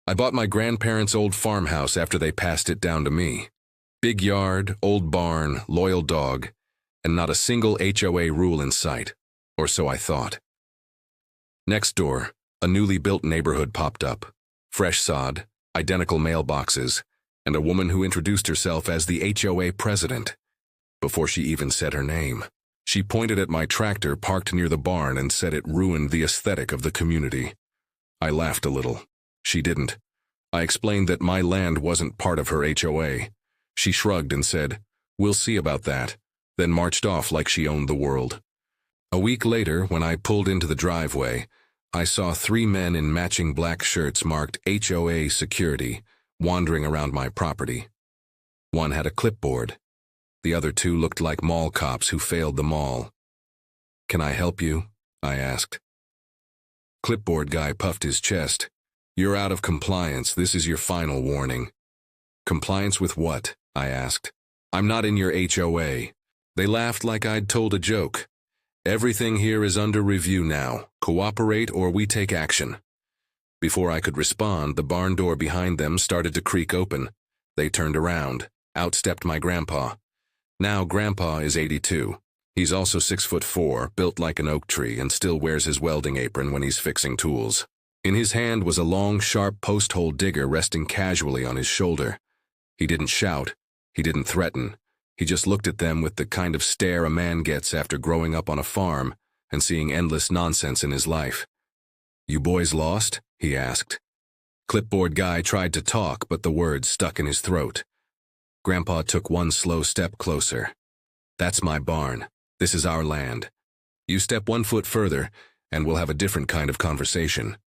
I bought my grandparents' old farmhouse after they passed it down to me. Big yard, old barn, loyal dog, and not a single HOA rule in sight, or so I thought. Next door, a newly built neighborhood popped up. Fresh sod, identical mailboxes, and a woman who introduced herself as the HOA president. Before she even said her name, she pointed at my tractor parked near the barn and said it ruined the aesthetic of the community. I laughed a little. She didn't. I explained that my land wasn't part of her HOA. She shrugged and said, "We'll see about that," then marched off like she owned the world. A week later, when I pulled into the driveway, I saw 3 men in matching black shirts marked HOA Security wandering around my property. One had a clipboard. The other 2 looked like mall cops who failed the mall. "Can I help you?" I asked. Clipboard guy puffed his chest. "You're out of compliance. This is your final warning." "Compliance with what?" I asked. "I'm not in your HOA." They laughed like I'd told a joke. "Everything here is under review now. Cooperate or we take action." Before I could respond, the barn door behind them started to creak open. They turned around. Out stepped my grandpa. Now Grandpa is 82. He's also 6'4", built like an oak tree, and still wears his welding apron when he's fixing tools. In his hand was a long, sharp post-hole digger resting casually on his shoulder. He didn't shout. He didn't threaten. He just looked at them with the kind of stare a man gets after growing up on a farm and seeing endless nonsense in his life. "You boys lost?" he asked. Clipboard guy tried to talk, but the words stuck in his throat. Grandpa took one slow step closer. "That's my barn. This is our land. You step 1 foot further, and we'll have a different kind of conversation."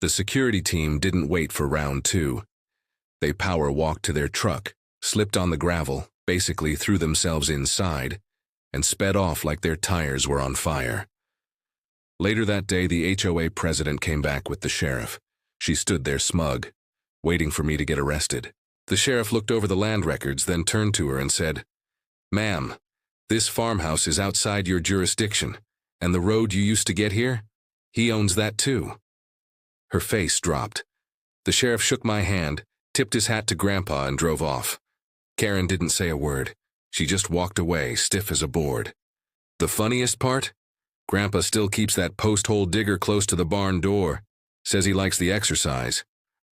The security team didn't wait for round 2. They power walked to their truck, slipped on the gravel, basically threw themselves inside, and sped off like their tires were on fire. Later that day, the HOA president came back with the sheriff. She stood there smug, waiting for me to get arrested. The sheriff looked over the land records, then turned to her and said, "Ma'am, this farmhouse is outside your jurisdiction, and the road you used to get here, he owns that too." Her face dropped. The sheriff shook my hand, tipped his hat to Grandpa, and drove off. Karen didn't say a word. She just walked away, stiff as a board. The funniest part? Grandpa still keeps that post-hole digger close to the barn door. Says he likes the exercise.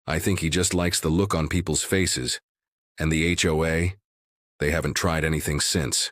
I think he just likes the look on people's faces. And the HOA? They haven't tried anything since.